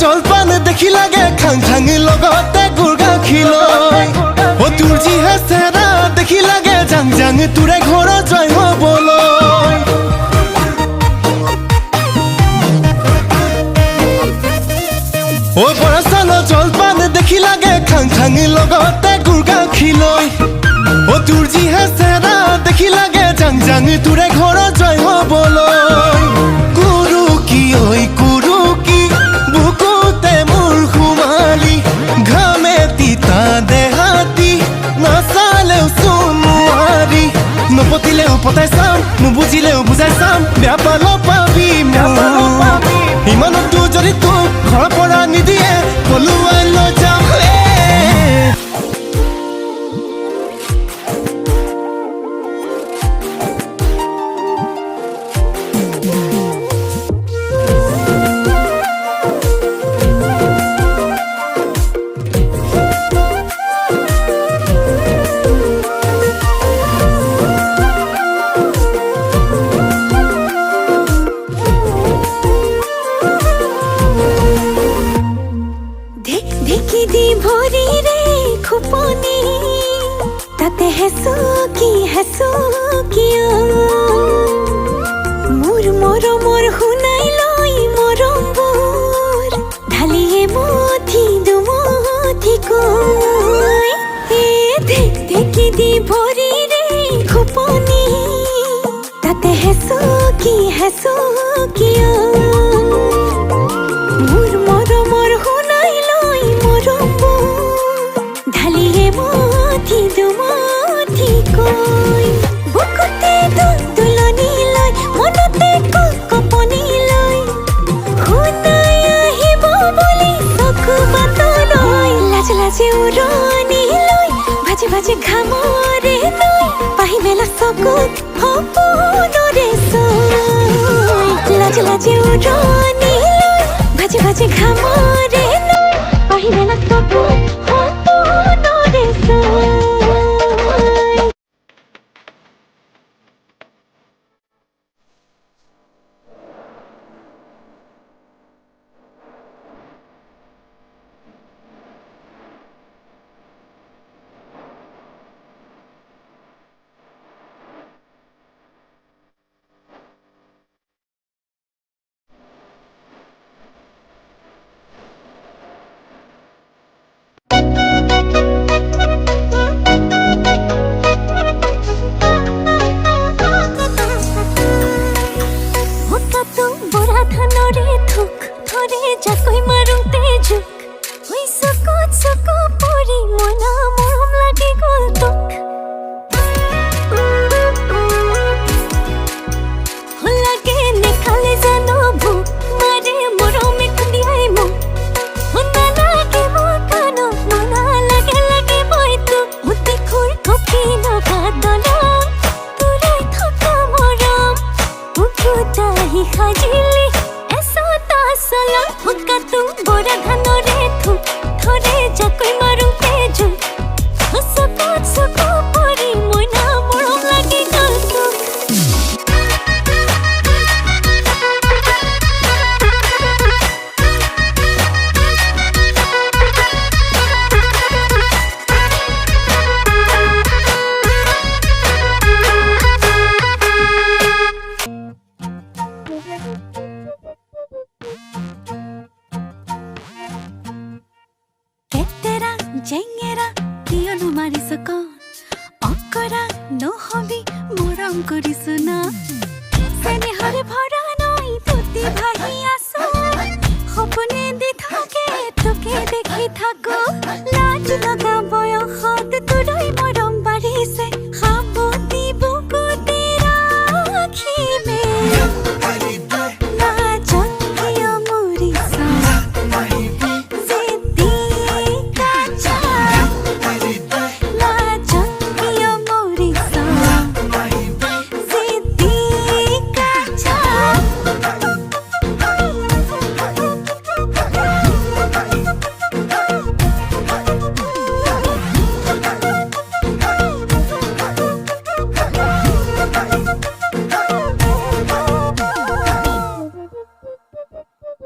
জলপান দেখি লাগে খাং খাং লগতে গুড় গাখীৰ লৈ ও তোৰ যিহে চেহেৰা দেখি লাগে জাং জাং তোৰে ঘৰ জয় হ'বলৈ ও বৰচাল জলপান দেখি লাগে খাং খাং লগতে গুড় গাখীৰ লৈ ও তোৰ যিহে চেহেৰা দেখি লাগে জাং জাং তোৰে ঘৰ জয় হ'বলৈ গুৰু কি ঐ গুৰু কি বুকুতে মোৰ সোমালি ঘামে তিতা দেহাতি নাচালেও চোনোৱাৰি নপতিলেও পতাই চাম নুবুজিলেও বুজাই চাম বেয়া পালো পাবি ইমানতো যদি তোক ঘৰৰ পৰা নিদিয়ে পলুৱাই লৈ যাম মোৰ মৰমৰ শুনাই লৈ মৰমবোৰ ঢালিয়ে মথি দুমথি কৈ ঢেকি দি ভৰিৰে খুপনি তাতে হেঁচো কিয় মোৰ মৰমৰ শুনাই লৈ মৰমবোৰ ঢালিয়ে মথি দুমথি কৈ বুকুতে তুলনি লৈ মনতে কপনি লৈ শুনাই আহিব বুলি চকু বাটলৈ লাজ লাজে উৰণি লৈ ভাজি ভাজি ঘামৰে লৈ পাহি মেলা চকুত সপোনৰে চৈ লাজ লাজে উৰণি লৈ ভাজি ভাজি ঘামৰে লৈ পাহি মেলা চকুত সপোনৰে চৈ যাকৈ মাৰোতে জোক হৈ চকুত পৰি মনা মৰম লাগি গ'ল তোক লাগে নেখালে জানো ভোক মাৰে মৰমে খুন্দিয়াই মোক শুনা লাগে মোৰ কাণত মনা লাগে মই তোক অতি খুৰ কপি লগা দলং তোৰাই থকা মৰম উঠোতাহি সাজিলি চলং হুকাটো বৰা ধানৰে থৰে যাকৈ মাৰোতে জোক চকু পৰি মইনা মৰম লাগি গ'ল তোক জেঙেৰা কিয়নো মাৰিছ কণ অকৰা নহবি মৰম কৰিছো না